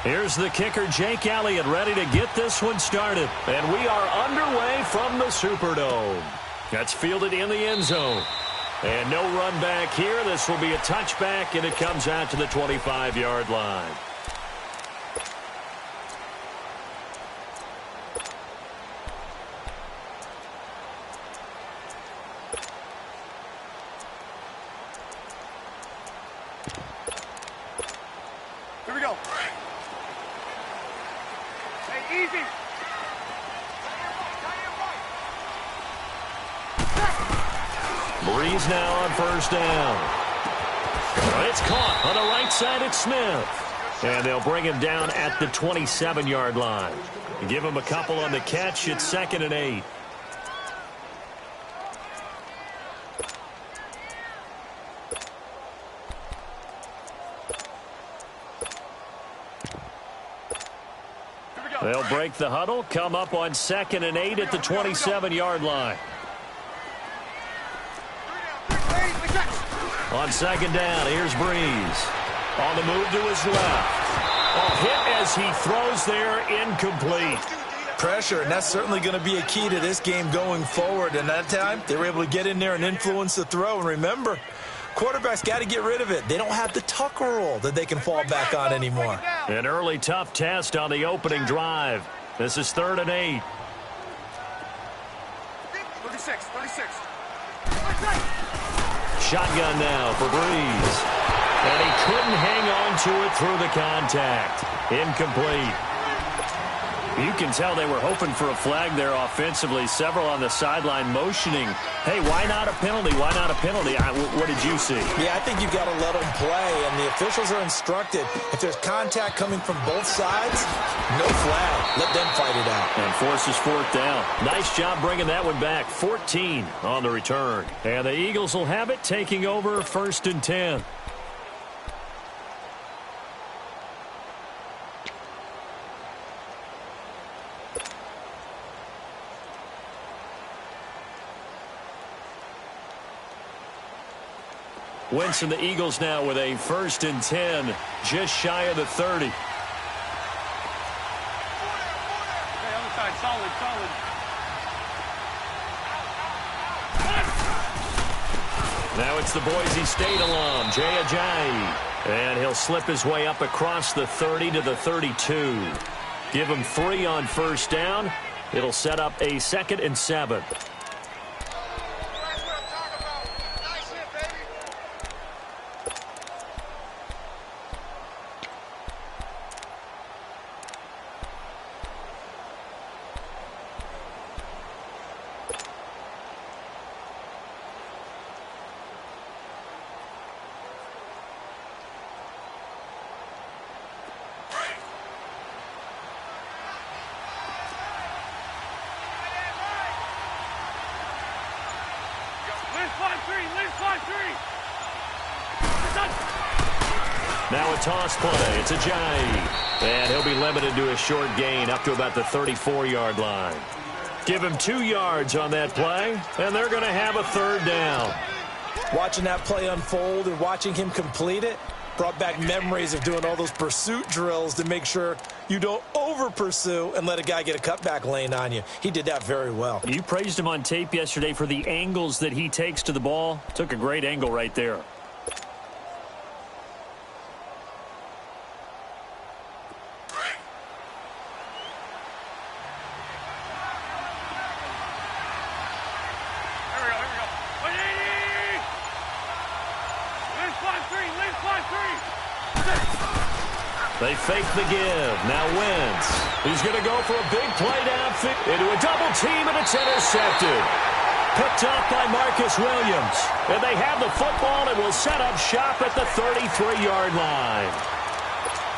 Here's the kicker, Jake Elliott, ready to get this one started. And we are underway from the Superdome. That's fielded in the end zone. And no run back here. This will be a touchback, and it comes out to the 25-yard line. Here we go. Hey, easy. Breeze now on first down. It's caught on the right side. It's Smith. And they'll bring him down at the 27-yard line. Give him a couple on the catch. It's 2nd and 8. They'll break the huddle, come up on 2nd and 8 at the 27-yard line. On 2nd down, here's Breeze. On the move to his left. Hit as he throws there, incomplete. Pressure, and that's certainly going to be a key to this game going forward. And that time, they were able to get in there and influence the throw. And remember, quarterbacks got to get rid of it. They don't have the tucker roll that they can fall back on anymore. An early tough test on the opening drive. This is 3rd and 8. 36. Shotgun now for Breeze. And he couldn't hang on to it through the contact. Incomplete. You can tell they were hoping for a flag there offensively. Several on the sideline motioning, hey, why not a penalty? Why not a penalty? What did you see? Yeah, I think you've got to let them play, and the officials are instructed. If there's contact coming from both sides, no flag. Let them fight it out. And forces 4th down. Nice job bringing that one back. 14 on the return. And the Eagles will have it, taking over 1st and 10. Wentz and the Eagles now with a 1st and 10, just shy of the 30. Okay, other side, solid. Now it's the Boise State alum, Jay Ajayi. And he'll slip his way up across the 30 to the 32. Give him 3 on first down. It'll set up a 2nd and 7. Now a toss play. It's Ajayi. And he'll be limited to a short gain up to about the 34-yard line. Give him 2 yards on that play, and they're going to have a 3rd down. Watching that play unfold and watching him complete it brought back memories of doing all those pursuit drills to make sure you don't over-pursue and let a guy get a cutback lane on you. He did that very well. You praised him on tape yesterday for the angles that he takes to the ball. Took a great angle right there. They fake the give. Now Wentz. He's going to go for a big play downfield into a double team, and it's intercepted. Picked up by Marcus Williams. And they have the football and will set up shop at the 33-yard line.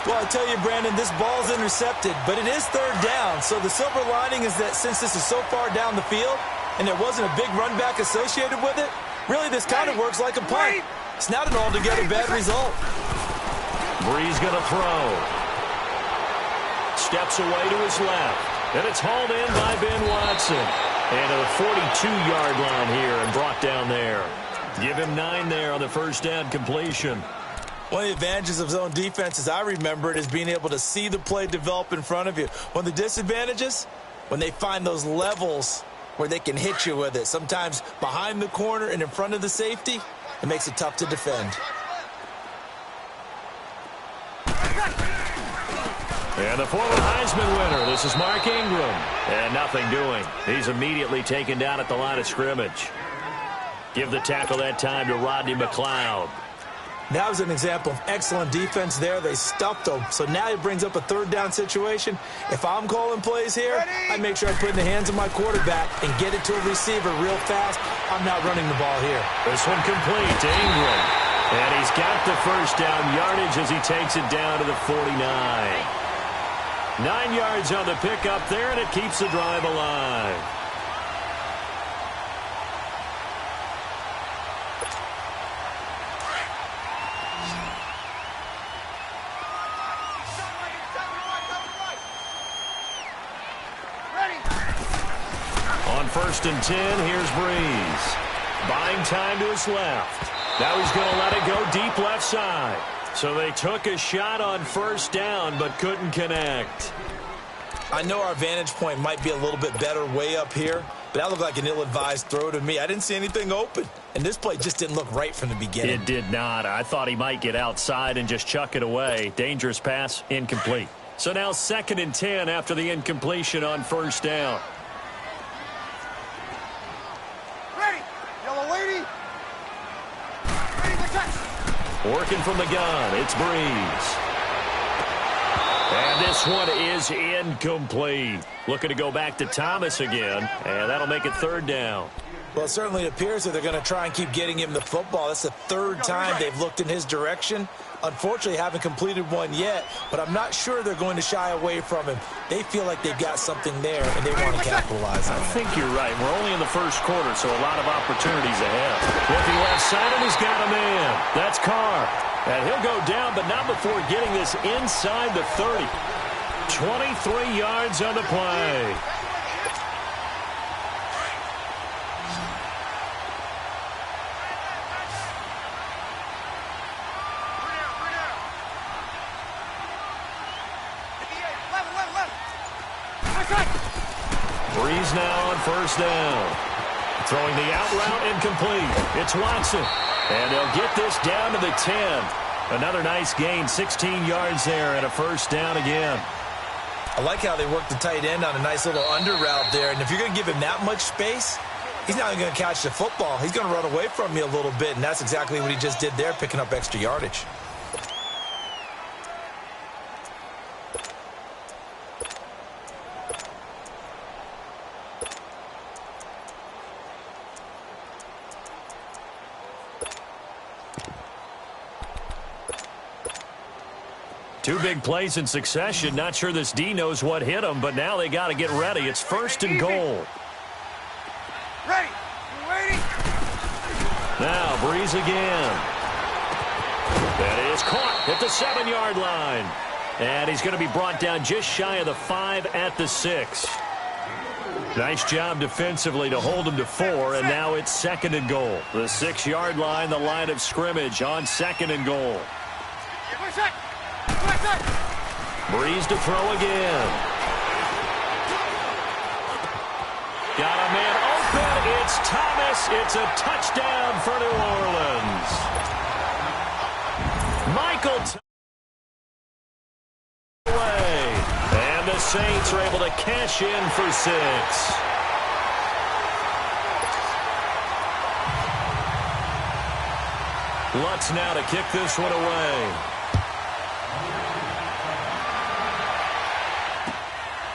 Well, I tell you, Brandon, this ball's intercepted, but it is 3rd down. So the silver lining is that since this is so far down the field and there wasn't a big run back associated with it, really this kind of works like a punt. It's not an altogether bad result. Breeze going to throw. Steps away to his left. And it's hauled in by Ben Watson. And to the 42-yard line here and brought down there. Give him 9 there on the first down completion. One of the advantages of zone defense, as I remember it, is being able to see the play develop in front of you. One of the disadvantages, when they find those levels where they can hit you with it, sometimes behind the corner and in front of the safety, it makes it tough to defend. And the former Heisman winner, this is Mark Ingram. And nothing doing. He's immediately taken down at the line of scrimmage. Give the tackle that time to Rodney McLeod. That was an example of excellent defense there. They stuffed him. So now he brings up a third down situation. If I'm calling plays here, I make sure I put it in the hands of my quarterback and get it to a receiver real fast. I'm not running the ball here. This one complete to Ingram. And he's got the first down yardage as he takes it down to the 49. 9 yards on the pickup there, and it keeps the drive alive. On 1st and 10, here's Breeze. Buying time to his left. Now he's going to let it go deep left side. So they took a shot on 1st down, but couldn't connect. I know our vantage point might be a little bit better way up here, but that looked like an ill-advised throw to me. I didn't see anything open, and this play just didn't look right from the beginning. It did not. I thought he might get outside and just chuck it away. Dangerous pass, incomplete. So now 2nd and 10 after the incompletion on 1st down. Ready, yellow lady. Ready for touch. Working from the gun, it's Breeze. And this one is incomplete. Looking to go back to Thomas again, and that'll make it 3rd down. Well, it certainly appears that they're going to try and keep getting him the football. That's the 3rd time they've looked in his direction. Unfortunately, haven't completed one yet, but I'm not sure they're going to shy away from him. They feel like they've got something there, and they want to capitalize on it. I think you're right. We're only in the 1st quarter, so a lot of opportunities ahead. Looking left side, and he's got a man. That's Carr. And he'll go down, but not before getting this inside the 30. 23 yards on the play. Breeze now on 1st down. Throwing the out route incomplete. It's Watson. And they'll get this down to the 10. Another nice gain, 16 yards there, and a 1st down again. I like how they work the tight end on a nice little under route there. And if you're going to give him that much space, he's not going to catch the football. He's going to run away from you a little bit, and that's exactly what he just did there, picking up extra yardage. Two big plays in succession. Not sure this D knows what hit him, but now they got to get ready. It's 1st and goal. Ready. You ready? Now Breeze again. That is caught at the 7-yard line. And he's going to be brought down just shy of the 5 at the 6. Nice job defensively to hold him to 4, and now it's 2nd and goal. The 6-yard line, the line of scrimmage on 2nd and goal. Breeze to throw again. Got a man open. It's Thomas. It's a touchdown for New Orleans. Michael away. And the Saints are able to cash in for 6. Lutz now to kick this one away.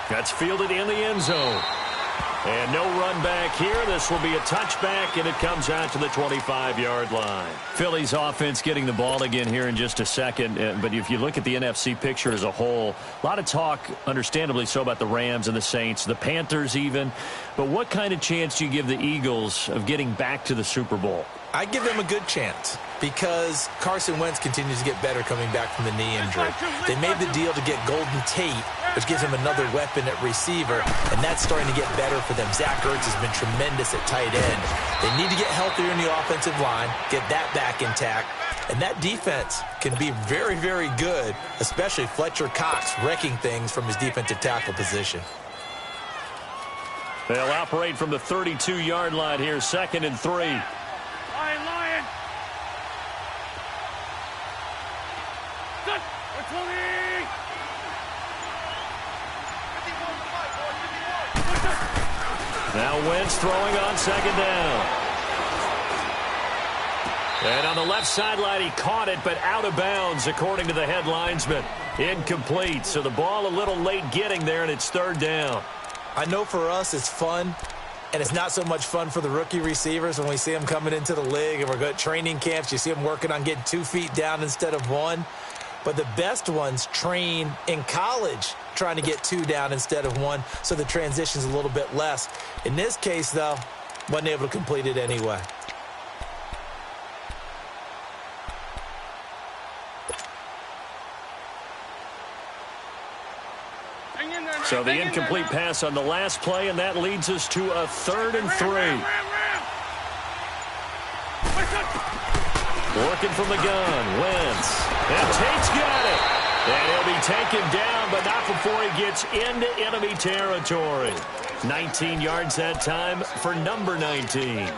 That's fielded in the end zone. And no run back here. This will be a touchback, and it comes out to the 25-yard line. Philly's offense getting the ball again here in just a second. But if you look at the NFC picture as a whole, a lot of talk, understandably so, about the Rams and the Saints, the Panthers even. But what kind of chance do you give the Eagles of getting back to the Super Bowl? I give them a good chance because Carson Wentz continues to get better coming back from the knee injury. They made the deal to get Golden Tate, which gives him another weapon at receiver, and that's starting to get better for them. Zach Ertz has been tremendous at tight end. They need to get healthier in the offensive line, get that back intact, And that defense can be very, very good, especially Fletcher Cox wrecking things from his defensive tackle position. They'll operate from the 32-yard line here, 2nd and 3. Lion, Lion! Good! We're 20! 51. Now Wentz throwing on 2nd down. And on the left sideline, he caught it, but out of bounds, according to the head linesman. Incomplete, so the ball a little late getting there, and it's 3rd down. I know for us it's fun, and it's not so much fun for the rookie receivers when we see them coming into the league, and we're going to training camps. You see them working on getting 2 feet down instead of 1. But the best ones train in college trying to get 2 down instead of 1, so the transition's a little bit less. In this case, though, wasn't able to complete it anyway. So the incomplete pass on the last play, and that leads us to a 3rd and 3. Working from the gun, Wentz. And Tate's got it. And he'll be taken down, but not before he gets into enemy territory. 19 yards that time for number 19.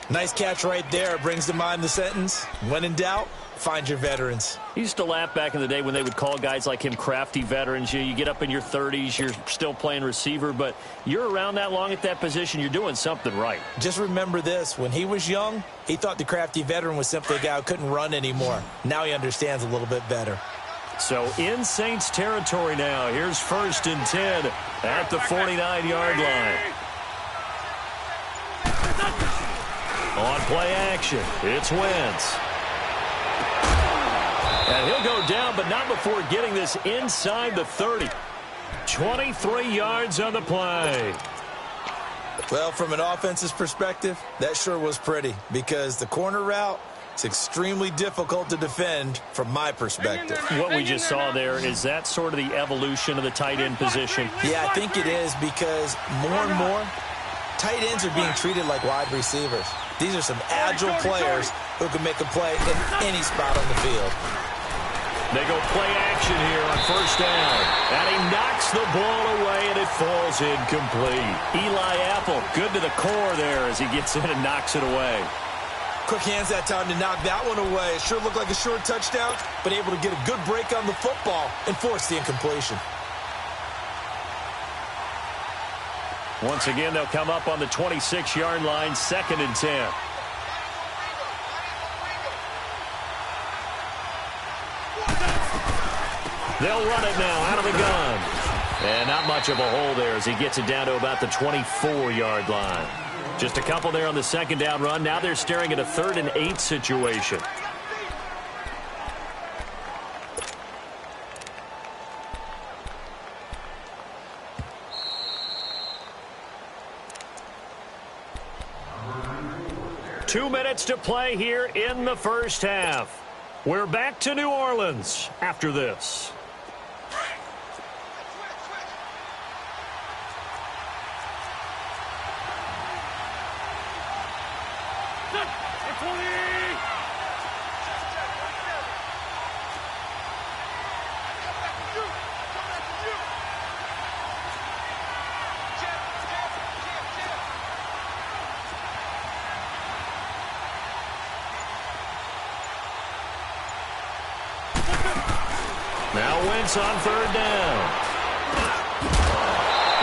Nice catch right there. Brings to mind the sentence, when in doubt, find your veterans. He used to laugh back in the day when they would call guys like him crafty veterans. You get up in your 30s, you're still playing receiver, but you're around that long at that position, you're doing something right. Just remember this. When he was young, he thought the crafty veteran was simply a guy who couldn't run anymore. Now he understands a little bit better. So in Saints territory now. Here's 1st and 10 at the 49-yard line. On play action, it's Wentz. And he'll go down, but not before getting this inside the 30. 23 yards on the play. Well, from an offense's perspective, that sure was pretty, because the corner route is extremely difficult to defend from my perspective. What we just saw there, is that sort of the evolution of the tight end position? Yeah, I think it is, because more and more, tight ends are being treated like wide receivers. These are some agile players who can make a play in any spot on the field. They go play action here on 1st down. And he knocks the ball away, and it falls incomplete. Eli Apple, good to the core there as he gets in and knocks it away. Quick hands that time to knock that one away. It sure looked like a short touchdown, but able to get a good break on the football and force the incompletion. Once again, they'll come up on the 26-yard line, 2nd and 10. They'll run it now out of the gun. And not much of a hole there as he gets it down to about the 24-yard line. Just a couple there on the 2nd down run. Now they're staring at a 3rd and 8 situation. Two minutes to play here in the first half. We're back to New Orleans after this. Now Wentz on 3rd down.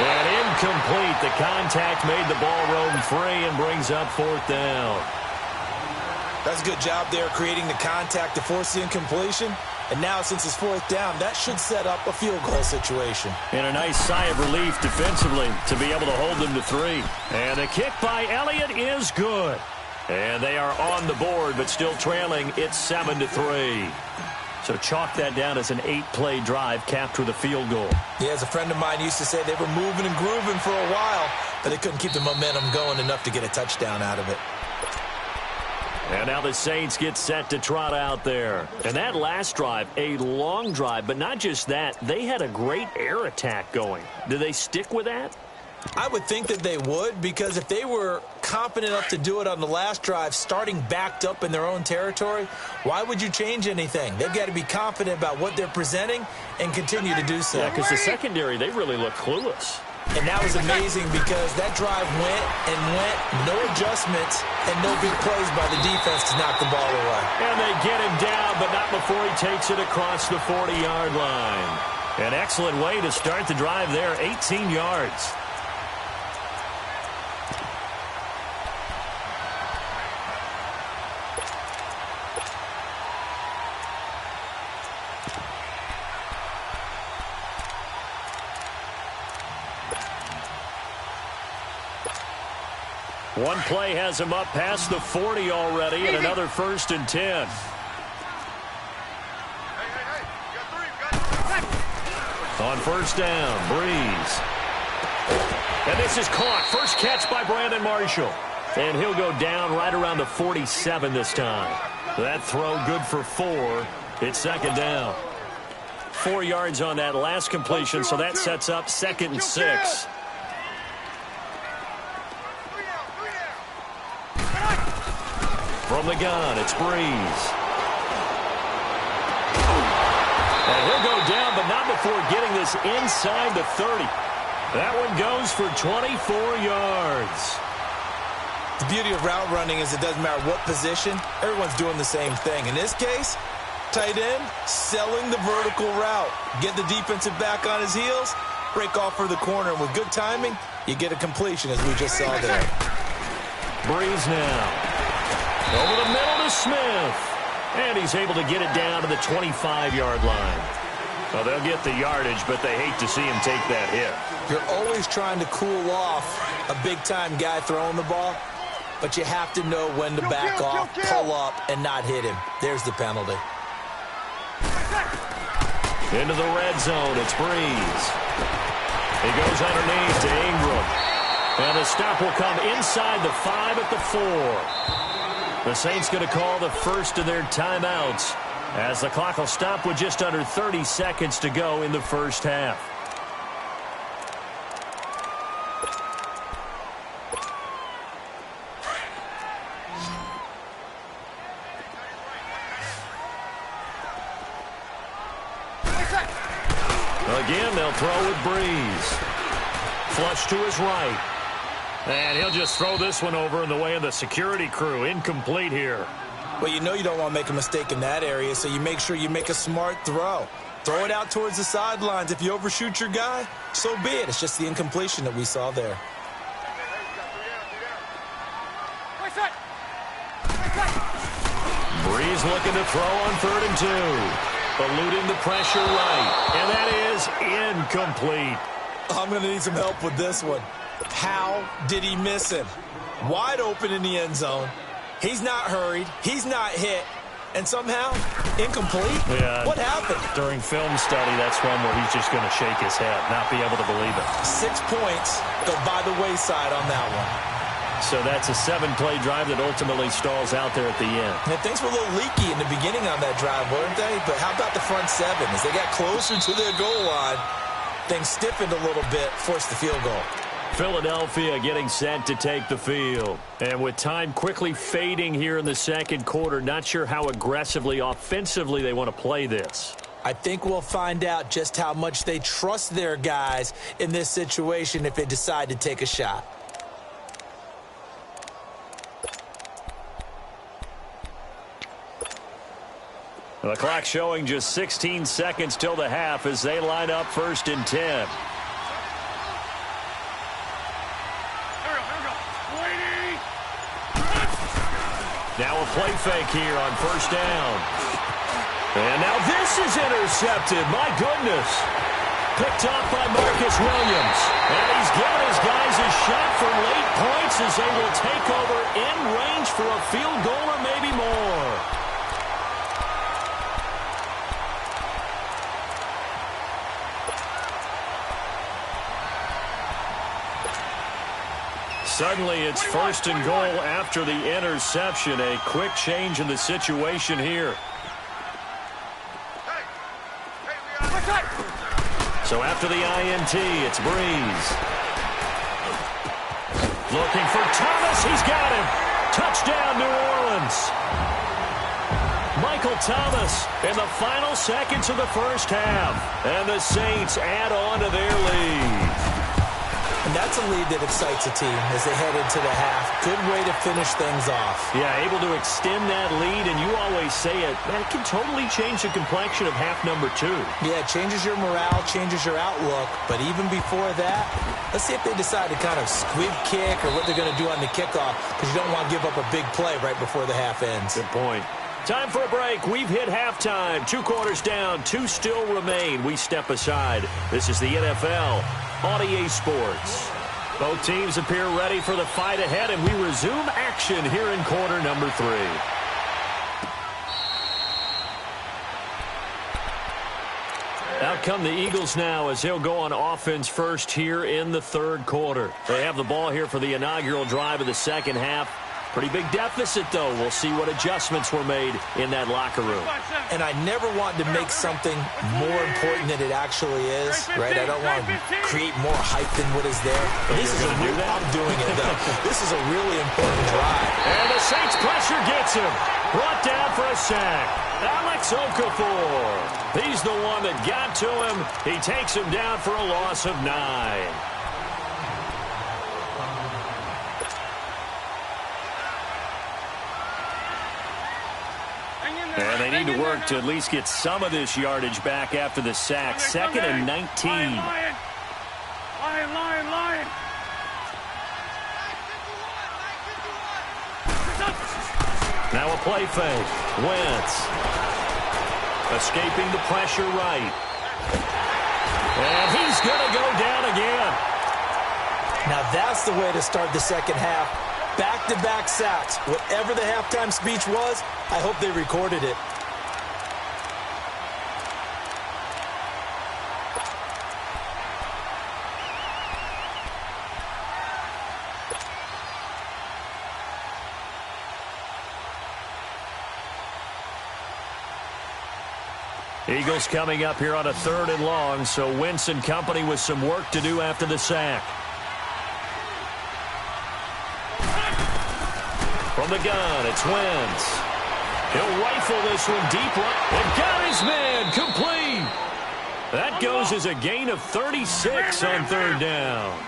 And incomplete. The contact made the ball roam free and brings up 4th down. That's a good job there creating the contact to force the incompletion. And now since it's 4th down, that should set up a field goal situation. And a nice sigh of relief defensively to be able to hold them to 3. And the kick by Elliott is good. And they are on the board, but still trailing. It's 7-3. So chalk that down as an 8-play drive capped with a field goal. Yeah, as a friend of mine used to say, they were moving and grooving for a while, but they couldn't keep the momentum going enough to get a touchdown out of it. And now the Saints get set to trot out there. And that last drive, a long drive, but not just that. They had a great air attack going. Do they stick with that? I would think that they would, because if they were confident enough to do it on the last drive, starting backed up in their own territory, why would you change anything? They've got to be confident about what they're presenting and continue to do so. Yeah, because the secondary, they really look clueless. And that was amazing because that drive went and went, no adjustments, and no big plays by the defense to knock the ball away. And they get him down, but not before he takes it across the 40-yard line. An excellent way to start the drive there, 18 yards. One play has him up past the 40 already, and another 1st and 10. On 1st down, Breeze. And this is caught. First catch by Brandon Marshall. And he'll go down right around the 47 this time. That throw good for 4. It's 2nd down. 4 yards on that last completion, so that sets up 2nd and 6. From the gun, it's Breeze. And he'll go down, but not before getting this inside the 30. That one goes for 24 yards. The beauty of route running is it doesn't matter what position, everyone's doing the same thing. In this case, tight end, selling the vertical route. Get the defensive back on his heels, break off for the corner. And with good timing, you get a completion, as we just saw there. Breeze now. Over the middle to Smith. And he's able to get it down to the 25-yard line. Well, they'll get the yardage, but they hate to see him take that hit. You're always trying to cool off a big-time guy throwing the ball, but you have to know when to back off, pull up, and not hit him. There's the penalty. Into the red zone, it's Breeze. He goes underneath to Ingram. And the stop will come inside the 5 at the 4. The Saints going to call the first of their timeouts as the clock will stop with just under 30 seconds to go in the first half. Again, they'll throw with Breeze. Flush to his right. And he'll just throw this one over in the way of the security crew. Incomplete here. Well, you know you don't want to make a mistake in that area, so you make sure you make a smart throw. Throw it out towards the sidelines. If you overshoot your guy, so be it. It's just the incompletion that we saw there. Breeze looking to throw on 3rd and 2. Eluding the pressure right. And that is incomplete. I'm going to need some help with this one. How did he miss him? Wide open in the end zone. He's not hurried. He's not hit. And somehow, incomplete? Yeah. What happened? During film study, that's one where he's just going to shake his head, not be able to believe it. 6 points go by the wayside on that one. So that's a 7-play drive that ultimately stalls out there at the end. And things were a little leaky in the beginning on that drive, weren't they? But how about the front 7? As they got closer to their goal line, things stiffened a little bit, forced the field goal. Philadelphia getting set to take the field. And with time quickly fading here in the second quarter, not sure how aggressively, offensively they want to play this. I think we'll find out just how much they trust their guys in this situation if they decide to take a shot. The clock showing just 16 seconds till the half as they line up 1st and 10. Now a play fake here on 1st down. And now this is intercepted. My goodness. Picked up by Marcus Williams. And he's given his guys a shot for late points as they will take over in range for a field goal or maybe more. Suddenly, it's 1st and goal after the interception. A quick change in the situation here. So after the INT, it's Breeze. Looking for Thomas. He's got him. Touchdown, New Orleans. Michael Thomas in the final seconds of the first half. And the Saints add on to their lead. And that's a lead that excites a team as they head into the half. Good way to finish things off. Yeah, able to extend that lead, and you always say it, that can totally change the complexion of half number 2. Yeah, it changes your morale, changes your outlook. But even before that, let's see if they decide to kind of squib kick or what they're going to do on the kickoff, because you don't want to give up a big play right before the half ends. Good point. Time for a break. We've hit halftime. 2 quarters down. 2 still remain. We step aside. This is the NFL on EA Sports. Both teams appear ready for the fight ahead, and we resume action here in quarter number 3. Out come the Eagles now as they'll go on offense first here in the third quarter. They have the ball here for the inaugural drive of the second half. Pretty big deficit, though. We'll see what adjustments were made in that locker room. And I never want to make something more important than it actually is, right? I don't want to create more hype than what is there. This is I'm doing it, though. This is a really important drive. And the Saints pressure gets him. Brought down for a sack. Alex Okafor. He's the one that got to him. He takes him down for a loss of 9. And they need to work to at least get some of this yardage back after the sack. 2nd and 19. Lion. Now a play fake. Wentz. Escaping the pressure right. And he's going to go down again. Now that's the way to start the second half. Back-to-back sacks. Whatever the halftime speech was, I hope they recorded it. Eagles coming up here on a 3rd and long, so Wentz and company with some work to do after the sack. From the gun, it's Wentz. He'll rifle this one deep right. And got his man complete. That goes as a gain of 36 on 3rd down.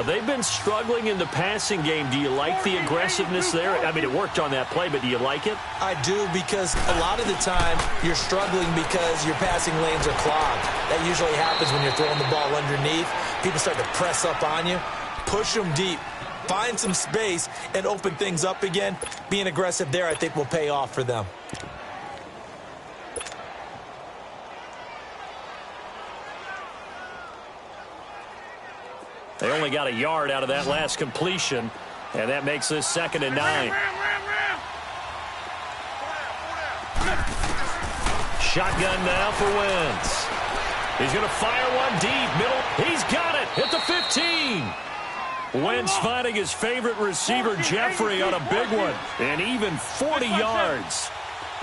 They've been struggling in the passing game. Do you like the aggressiveness there? I mean, it worked on that play, but do you like it? I do, because a lot of the time you're struggling because your passing lanes are clogged. That usually happens when you're throwing the ball underneath. People start to press up on you. Push them deep. Find some space and open things up again. Being aggressive there, I think, will pay off for them. They only got a yard out of that last completion, and that makes this 2nd and 9. Shotgun now for Wentz. He's going to fire one deep, middle. He's got it at the 15. Wentz finding his favorite receiver, Jeffrey, on a big one, and even 40 yards.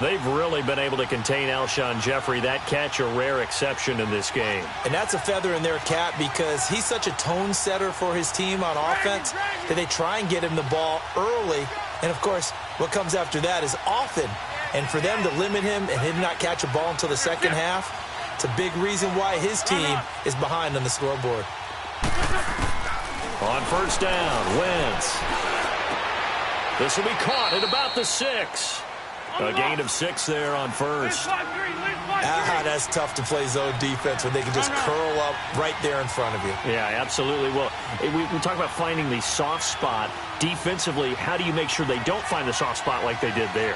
They've really been able to contain Alshon Jeffrey. That catch a rare exception in this game. And that's a feather in their cap because he's such a tone setter for his team on offense that they try and get him the ball early. And, of course, what comes after that is often. And for them to limit him and him not catch a ball until the second half, it's a big reason why his team is behind on the scoreboard. On 1st down, Wentz. This will be caught at about the 6. A gain of 6 there on 1st. That's tough to play zone defense when they can just curl up right there in front of you. Yeah, absolutely. Well, we talk about finding the soft spot. Defensively, how do you make sure they don't find the soft spot like they did there?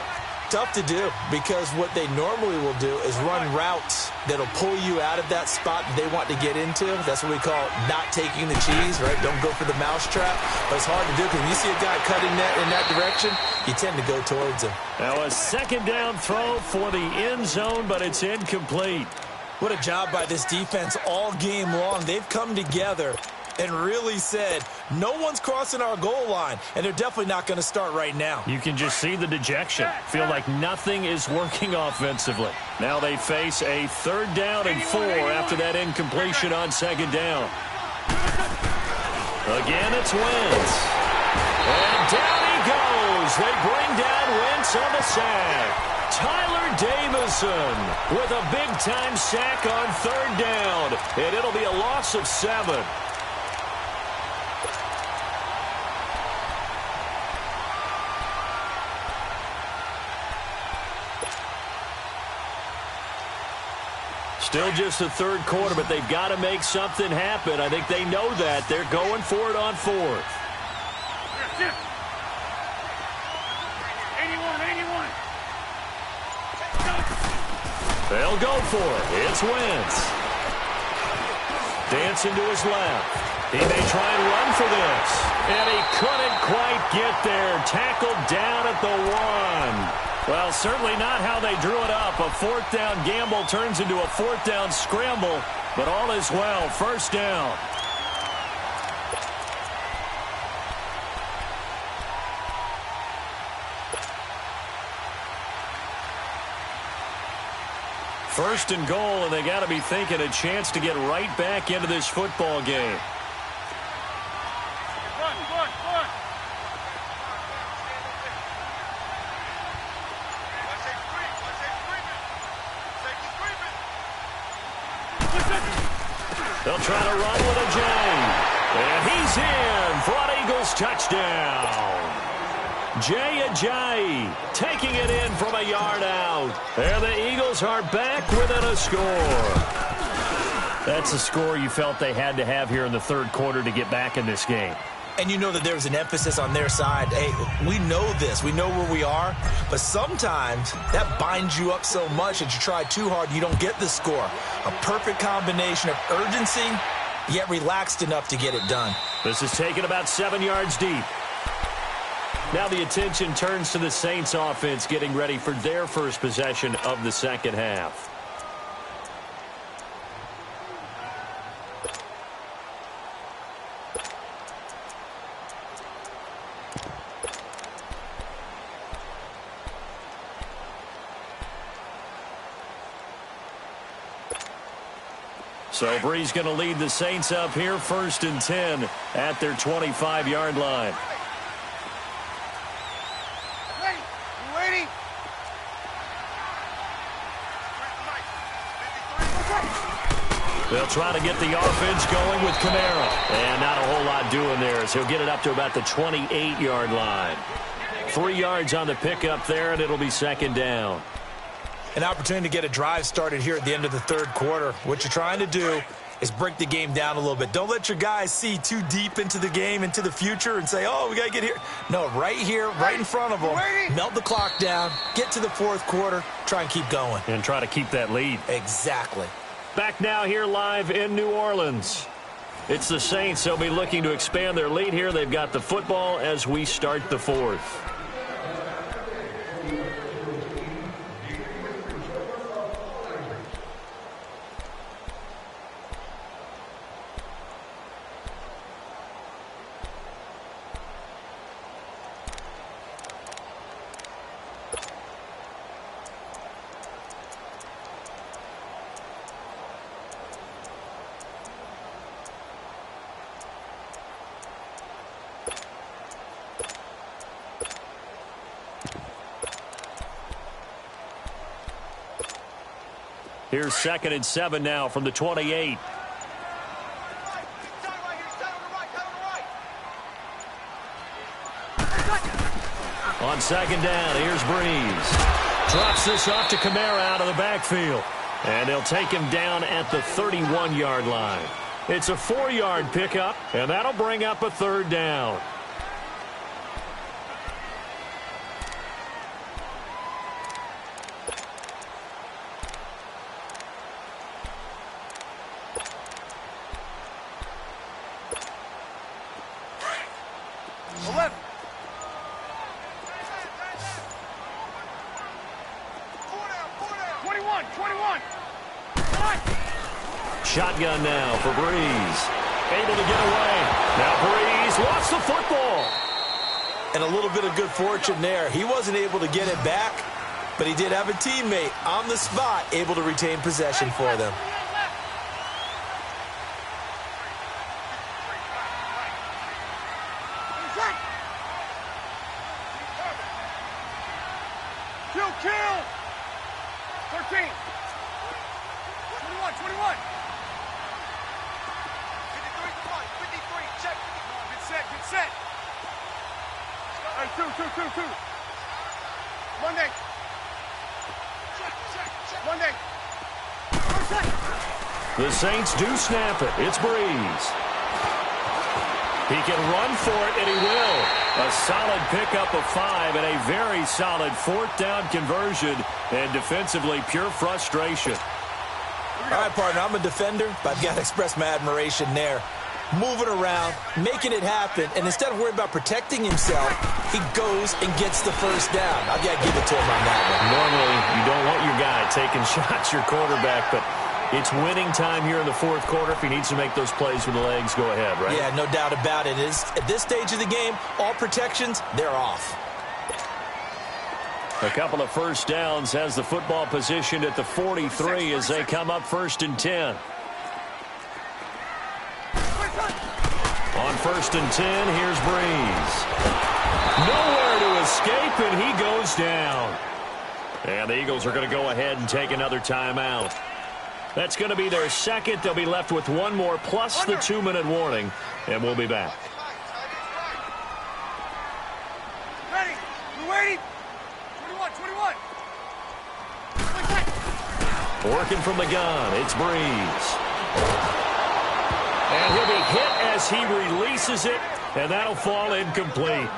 Tough to do, because what they normally will do is run routes that'll pull you out of that spot that they want to get into. That's what we call not taking the cheese, right? Don't go for the mousetrap. But it's hard to do because when you see a guy cutting that in that direction, you tend to go towards him. Now a 2nd down throw for the end zone, but it's incomplete. What a job by this defense all game long. They've come together and really said, no one's crossing our goal line, and they're definitely not going to start right now. You can just see the dejection. Feel like nothing is working offensively. Now they face a 3rd down and 4 after that incompletion on 2nd down. Again, it's Wentz. And down he goes. They bring down Wentz on the sack. Tyler Davison with a big-time sack on third down. And it'll be a loss of 7. Still just the third quarter, but they've got to make something happen. I think they know that. They're going for it on fourth. 81. They'll go for it. It's Wentz. Dancing to his left. He may try and run for this. And he couldn't quite get there. Tackled down at the 1. Well, certainly not how they drew it up. A fourth down gamble turns into a fourth down scramble, but all is well. First down. First and goal, and they got to be thinking a chance to get right back into this football game. They'll try to run with a J. And he's in for an Eagles touchdown. Jay Ajayi taking it in from a yard out. And the Eagles are back within a score. That's a score you felt they had to have here in the third quarter to get back in this game. And you know that there was an emphasis on their side. Hey, we know this. We know where we are. But sometimes that binds you up so much that you try too hard, you don't get the score. A perfect combination of urgency, yet relaxed enough to get it done. This is taken about 7 yards deep. Now the attention turns to the Saints offense getting ready for their first possession of the second half. So Bree's going to lead the Saints up here, 1st and 10 at their 25-yard line. Ready? They'll try to get the offense going with Kamara. And not a whole lot doing there as he'll get it up to about the 28-yard line. 3 yards on the pickup there, and it'll be second down. An opportunity to get a drive started here at the end of the third quarter. What you're trying to do is break the game down a little bit. Don't let your guys see too deep into the game, into the future, and say, oh, we got to get here. No, right here, right in front of them. Melt the clock down, get to the fourth quarter, try and keep going. And try to keep that lead. Exactly. Back now here live in New Orleans. It's the Saints. They'll be looking to expand their lead here. They've got the football as we start the fourth. Here's 2nd and 7 now from the 28. On second down, here's Breeze. Drops this off to Kamara out of the backfield. And they'll take him down at the 31-yard line. It's a 4-yard pickup, and that'll bring up a third down. Shotgun now for Breeze. Able to get away. Now Breeze lost the football. And a little bit of good fortune there. He wasn't able to get it back, but he did have a teammate on the spot able to retain possession for them. Kill! 13. 21. 21. 53. Check. Good set. Hey, two. Monday. Monday. The Saints do snap it. It's Breeze. He can run for it, and he will. A solid pickup of 5 and a very solid 4th down conversion. And defensively, pure frustration. All right, partner, I'm a defender, but I've got to express my admiration there. Moving around, making it happen, and instead of worrying about protecting himself, he goes and gets the first down. I've got to give it to him on that one. Normally, you don't want your guy taking shots, your quarterback, but it's winning time here in the 4th quarter. If he needs to make those plays with the legs, go ahead, right? Yeah, no doubt about it. At this stage of the game, all protections, they're off. A couple of first downs, has the football positioned at the 43 as they come up 1st and 10. On 1st and 10, here's Breeze. Nowhere to escape, and he goes down. And the Eagles are going to go ahead and take another timeout. That's going to be their second. They'll be left with one more plus the 2-minute warning, and we'll be back. Ready. We're waiting. 21. Working from the gun, it's Breeze. And he'll be hit as he releases it, and that'll fall incomplete.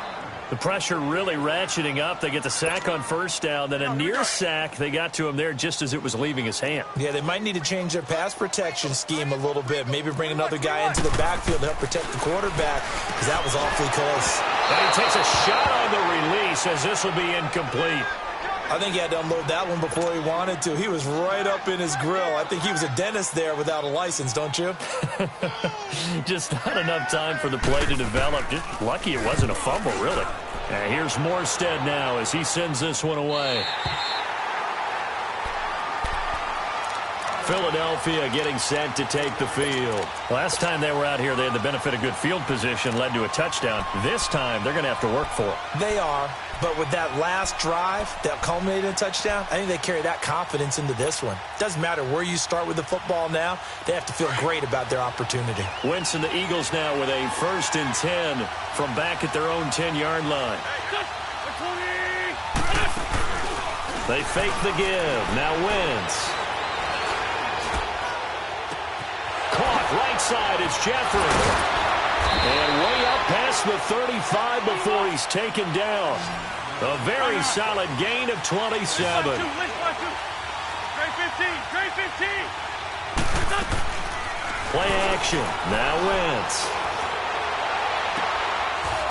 The pressure really ratcheting up. They get the sack on 1st down, then a near sack. They got to him there just as it was leaving his hand. Yeah, they might need to change their pass protection scheme a little bit. Maybe bring another guy into the backfield to help protect the quarterback, because that was awfully close. And he takes a shot on the release as this will be incomplete. I think he had to unload that one before he wanted to. He was right up in his grill. I think he was a dentist there without a license, don't you? Just not enough time for the play to develop. Just lucky it wasn't a fumble, really. And here's Morstead now as he sends this one away. Philadelphia getting set to take the field. Last time they were out here, they had the benefit of good field position, led to a touchdown. This time, they're going to have to work for it. They are, but with that last drive that culminated in a touchdown, I think they carry that confidence into this one. Doesn't matter where you start with the football now, they have to feel great about their opportunity. Wentz and the Eagles now with a 1st and 10 from back at their own 10-yard line. They fake the give. Now Wentz. Caught right side, it's Jeffrey. And way up past the 35 before he's taken down. A very solid gain of 27. Play action. Now Wentz.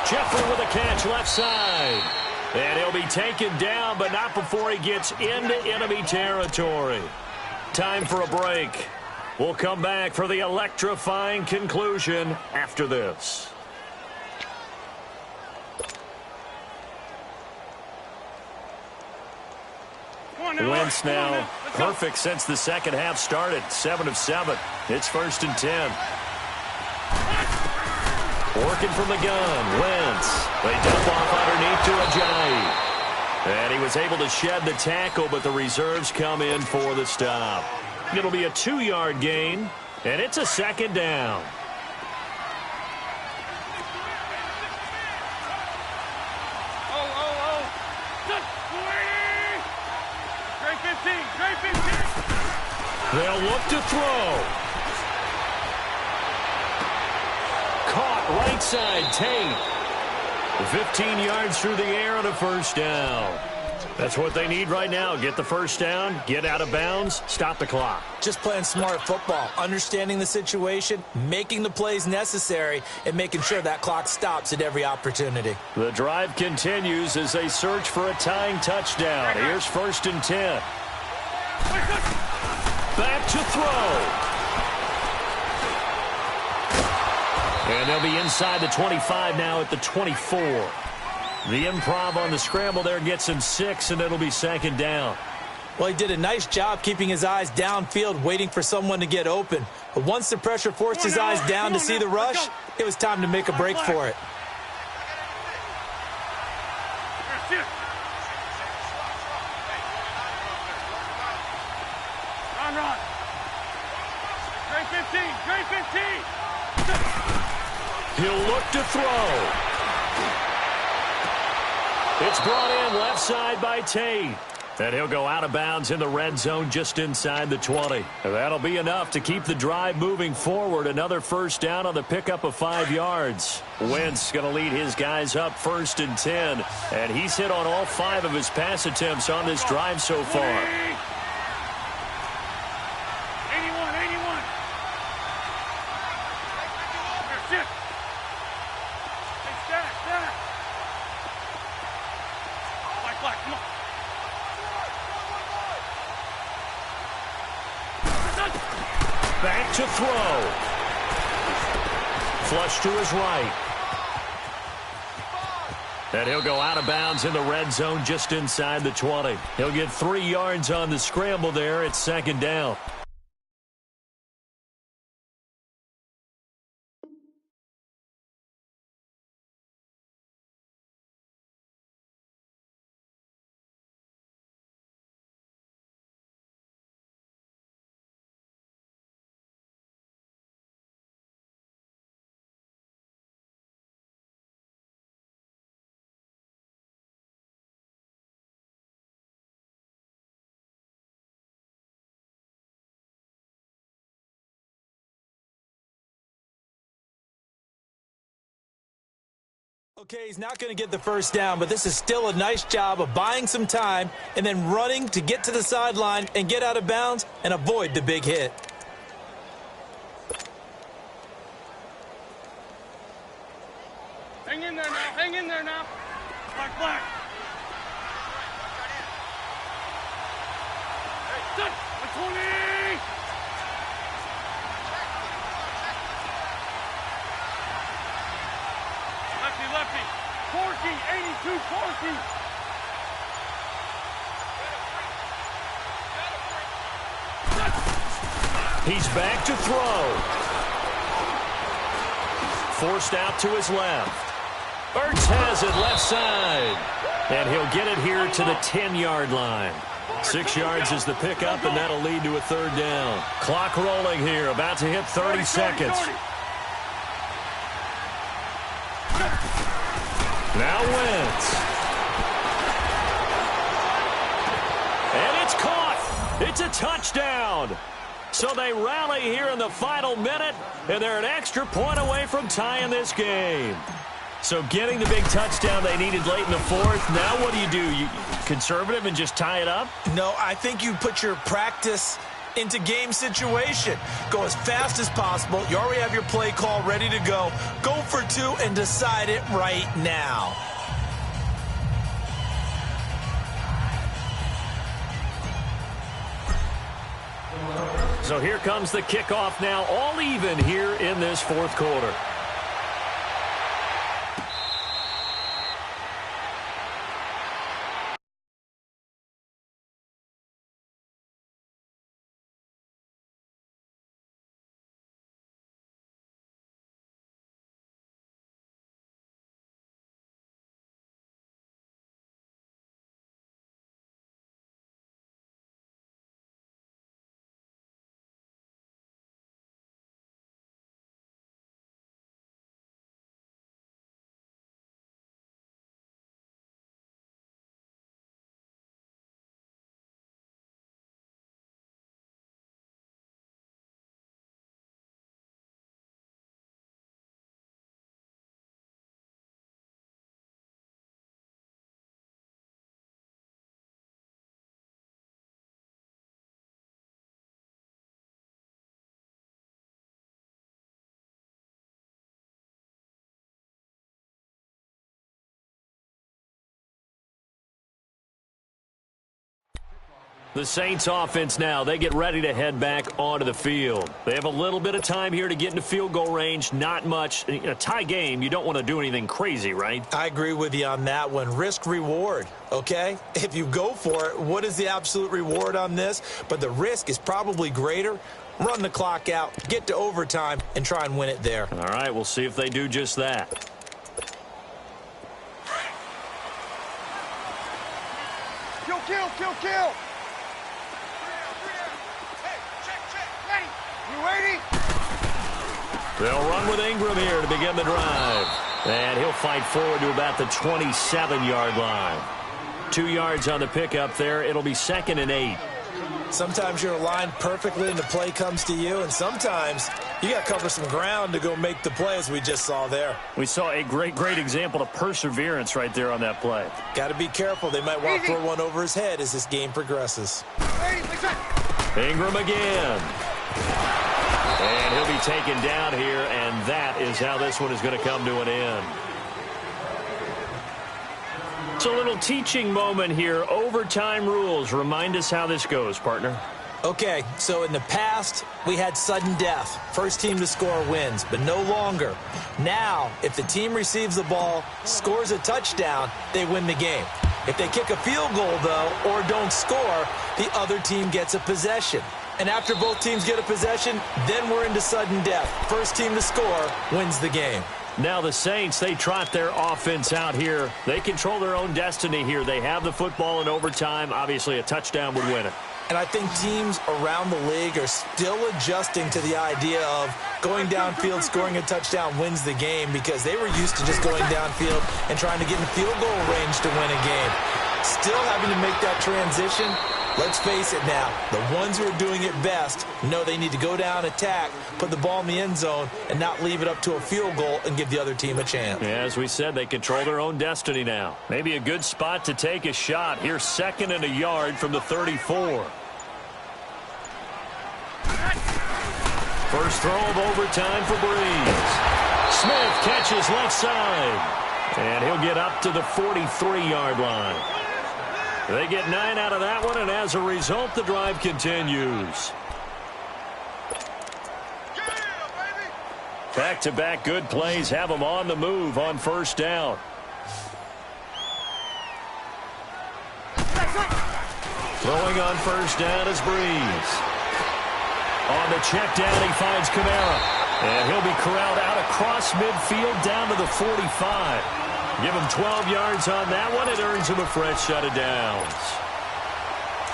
Jeffrey with a catch left side. And he'll be taken down, but not before he gets into enemy territory. Time for a break. We'll come back for the electrifying conclusion after this. Wentz now perfect since the second half started. 7 of 7. It's 1st and 10. Working from the gun. Wentz. They dump off underneath to Ajayi. And he was able to shed the tackle, but the reserves come in for the stop. It'll be a 2-yard gain, and it's a 2nd down. They'll look to throw. Caught right side, Tate. 15 yards through the air and a 1st down. That's what they need right now. Get the 1st down, get out of bounds, stop the clock. Just playing smart football, understanding the situation, making the plays necessary, and making sure that clock stops at every opportunity. The drive continues as they search for a tying touchdown. Here's 1st and 10. Back to throw. And they'll be inside the 25 now at the 24. The improv on the scramble there gets him 6, and it'll be 2nd down. Well, he did a nice job keeping his eyes downfield, waiting for someone to get open. But once the pressure forced his eyes down to see the rush, it was time to make a break for it. run. Grade 15, grade 15. He'll look to throw. It's brought in left side by Tate. And he'll go out of bounds in the red zone just inside the 20. And that'll be enough to keep the drive moving forward. Another first down on the pickup of 5 yards. Wentz going to lead his guys up 1st and 10. And he's hit on all 5 of his pass attempts on this drive so far. 81, 81. Here, sit. Hey, stack. Black, come on. Back to throw. Flush to his right. And he'll go out of bounds in the red zone just inside the 20. He'll get 3 yards on the scramble there. It's 2nd down. Okay, he's not going to get the first down, but this is still a nice job of buying some time and then running to get to the sideline and get out of bounds and avoid the big hit. Hang in there now. Black. Hey, sit. 120. Lefty. Corky, 82, Corky. He's back to throw. Forced out to his left. Ertz has it left side. And he'll get it here to the 10-yard line. 6 yards is the pickup, and that'll lead to a 3rd down. Clock rolling here, about to hit 30 seconds. Now Wentz. And it's caught. It's a touchdown. So they rally here in the final minute, and they're an extra point away from tying this game. So getting the big touchdown they needed late in the 4th. Now what do? You conservative and just tie it up? No, I think you put your practice into game situation. Go as fast as possible. You already have your play call ready to go. Go for 2 and decide it right now. So here comes the kickoff now, all even here in this 4th quarter. The Saints offense now, they get ready to head back onto the field. They have a little bit of time here to get into field goal range, not much. In a tie game, you don't want to do anything crazy, right? I agree with you on that one. Risk reward, okay? If you go for it, what is the absolute reward on this? But the risk is probably greater. Run the clock out, get to overtime, and try and win it there. All right, we'll see if they do just that. Kill. They'll run with Ingram here to begin the drive. And he'll fight forward to about the 27-yard line. 2 yards on the pickup there. It'll be 2nd and 8. Sometimes you're aligned perfectly and the play comes to you, and sometimes you got to cover some ground to go make the play, as we just saw there. We saw a great example of perseverance right there on that play. Got to be careful. They might want to throw one over his head as this game progresses. Ingram again. And he'll be taken down here, and that is how this one is going to come to an end. It's a little teaching moment here. Overtime rules. Remind us how this goes, partner. Okay, so in the past, we had sudden death. First team to score wins, but no longer. Now, if the team receives the ball, scores a touchdown, they win the game. If they kick a field goal, though, or don't score, the other team gets a possession. And after both teams get a possession, then we're into sudden death. First team to score wins the game. Now the Saints, they trot their offense out here. They control their own destiny here. They have the football in overtime. Obviously, a touchdown would win it. And I think teams around the league are still adjusting to the idea of going downfield, scoring a touchdown wins the game, because they were used to just going downfield and trying to get in field goal range to win a game. Still having to make that transition. Let's face it now, the ones who are doing it best know they need to go down, attack, put the ball in the end zone, and not leave it up to a field goal and give the other team a chance. Yeah, as we said, they control their own destiny now. Maybe a good spot to take a shot. Here's 2nd and a yard from the 34. First throw of overtime for Breeze. Smith catches left side, and he'll get up to the 43-yard line. They get 9 out of that one, and as a result, the drive continues. Back-to-back good plays have them on the move on first down. Throwing on first down is Breeze. On the check down, he finds Kamara. And he'll be corralled out across midfield down to the 45. Give him 12 yards on that one. It earns him a fresh set of downs.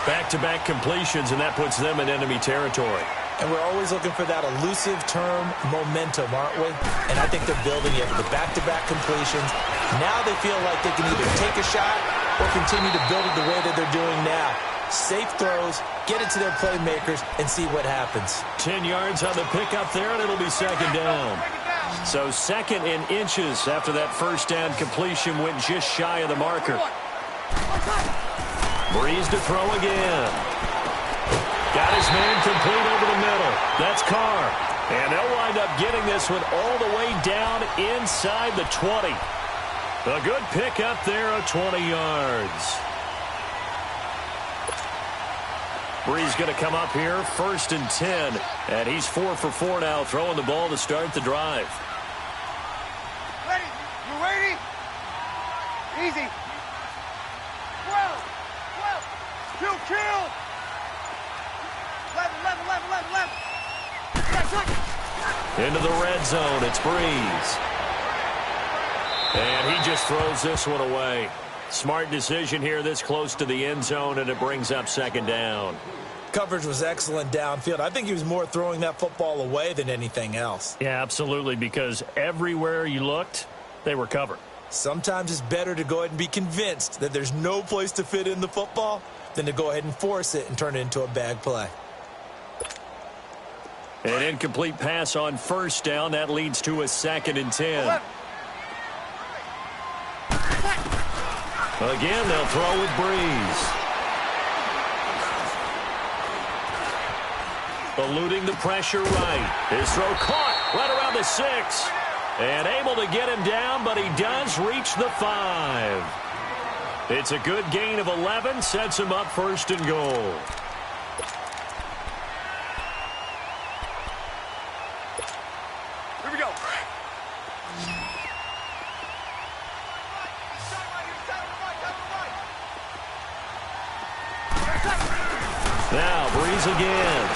Back-to-back completions, and that puts them in enemy territory. And we're always looking for that elusive term, momentum, aren't we? And I think they're building it with the back-to-back completions. Now they feel like they can either take a shot or continue to build it the way that they're doing now. Safe throws, get it to their playmakers, and see what happens. 10 yards on the pickup there, and it'll be 2nd down. So 2nd in inches after that first down completion went just shy of the marker. Breeze to throw again. Got his man complete over the middle. That's Carr. And they'll wind up getting this one all the way down inside the 20. A good pickup there of 20 yards. Breeze going to come up here, 1st and 10. And he's 4 for 4 now, throwing the ball to start the drive. Ready? You ready? Easy. 12. Kill. 11. Into the red zone, it's Breeze. And he just throws this one away. Smart decision here this close to the end zone, and it brings up 2nd down. Coverage was excellent downfield. I think he was more throwing that football away than anything else. Yeah, absolutely, because everywhere you looked, they were covered. Sometimes it's better to go ahead and be convinced that there's no place to fit in the football than to go ahead and force it and turn it into a bad play. An incomplete pass on first down. That leads to a 2nd and 10. Again, they'll throw with Breeze. Eluding the pressure right. His throw caught right around the 6. And able to get him down, but he does reach the 5. It's a good gain of 11. Sets him up 1st and goal. Here we go. Now, Breeze again.